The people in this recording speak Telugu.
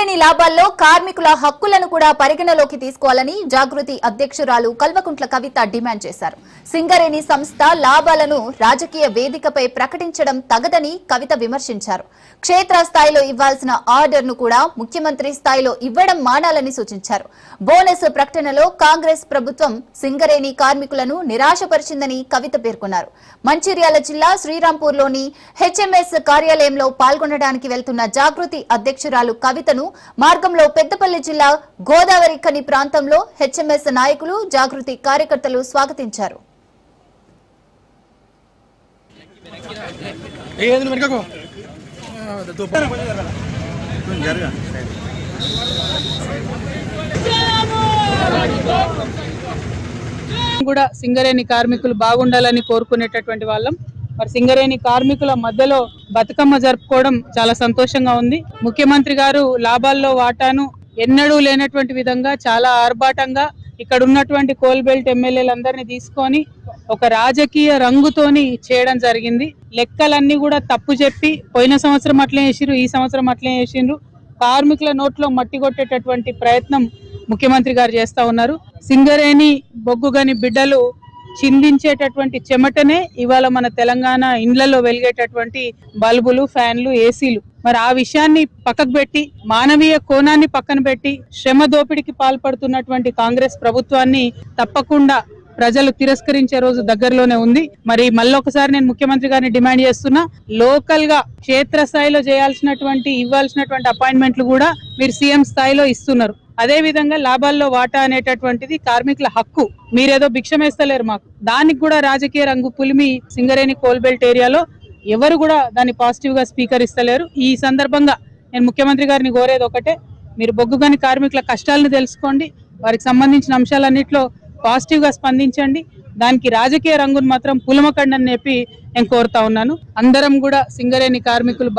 సింగరేణి లాభాల్లో కార్మికుల హక్కులను కూడా పరిగణలోకి తీసుకోవాలని జాగృతి అధ్యక్షురాలు కల్వకుంట్ల కవిత డిమాండ్ చేశారు. సింగరేణి సంస్థ లాభాలను రాజకీయ వేదికపై ప్రకటించడం తగదని కవిత విమర్శించారు. క్షేత్ర స్థాయిలో ఇవ్వాల్సిన ఆర్డర్ను కూడా ముఖ్యమంత్రి స్థాయిలో ఇవ్వడం మానాలని సూచించారు. బోనస్ ప్రకటనలో కాంగ్రెస్ ప్రభుత్వం సింగరేణి కార్మికులను నిరాశపరిచిందని కవిత పేర్కొన్నారు. మంచిర్యాల జిల్లా శ్రీరాంపూర్లోని హెచ్ఎంఎస్ కార్యాలయంలో పాల్గొనడానికి వెళ్తున్న జాగృతి అధ్యక్షురాలు కవితను మార్గంలో పెద్దపల్లి జిల్లా గోదావరి ఖని ప్రాంతంలో హెచ్ఎంఎస్ నాయకులు, జాగృతి కార్యకర్తలు స్వాగతించారు. కూడా సింగరేణి కార్మికులు బాగుండాలని కోరుకునేటటువంటి వాళ్ళం. మరి సింగరేణి కార్మికుల మధ్యలో బతుకమ్మ జరుపుకోవడం చాలా సంతోషంగా ఉంది. ముఖ్యమంత్రి గారు లాభాల్లో వాటాను ఎన్నడూ లేనటువంటి విధంగా చాలా ఆర్భాటంగా ఇక్కడ ఉన్నటువంటి కోల్బెల్ట్ ఎమ్మెల్యేలందరినీ తీసుకొని ఒక రాజకీయ రంగుతోని చేయడం జరిగింది. లెక్కలన్నీ కూడా తప్పు చెప్పి పోయిన సంవత్సరం అట్లే చేసిండ్రు, ఈ సంవత్సరం అట్లే చేసిండ్రు. కార్మికుల నోట్లో మట్టి కొట్టేటటువంటి ప్రయత్నం ముఖ్యమంత్రి గారు చేస్తా ఉన్నారు. సింగరేణి బొగ్గుగని బిడ్డలు చిందించేటటువంటి చెమటనే ఇవాళ మన తెలంగాణ ఇండ్లలో వెలిగేటటువంటి బల్బులు, ఫ్యాన్లు, ఏసీలు. మరి ఆ విషయాన్ని పక్కకు పెట్టి మానవీయ కోణాన్ని పక్కన పెట్టి శ్రమ దోపిడికి పాల్పడుతున్నటువంటి కాంగ్రెస్ ప్రభుత్వాన్ని తప్పకుండా ప్రజలు తిరస్కరించే రోజు దగ్గరలోనే ఉంది. మరి మళ్ళొకసారి నేను ముఖ్యమంత్రి గారిని డిమాండ్ చేస్తున్నా, లోకల్ గా క్షేత్ర స్థాయిలో చేయాల్సినటువంటి ఇవ్వాల్సినటువంటి అపాయింట్మెంట్లు కూడా మీరు సీఎం స్థాయిలో ఇస్తున్నారు. అదే విధంగా లాభాల్లో వాటా అనేటటువంటిది కార్మికుల హక్కు. మీరేదో భిక్షం వేస్తలేరు మాకు. దానికి కూడా రాజకీయ రంగు పులిమి సింగరేణి కోల్బెల్ట్ ఏరియాలో ఎవరు కూడా దాన్ని పాజిటివ్ గా స్వీకరిస్తలేరు. ఈ సందర్భంగా నేను ముఖ్యమంత్రి గారిని కోరేది ఒకటే, మీరు బొగ్గుగని కార్మికుల కష్టాలను తెలుసుకోండి, వారికి సంబంధించిన అంశాలన్నింటిలో పాజిటివ్ గా స్పందించండి. దానికి రాజకీయ రంగును మాత్రం పులమకండి అని చెప్పి నేను కోరుతా ఉన్నాను. అందరం కూడా సింగరేణి కార్మికులు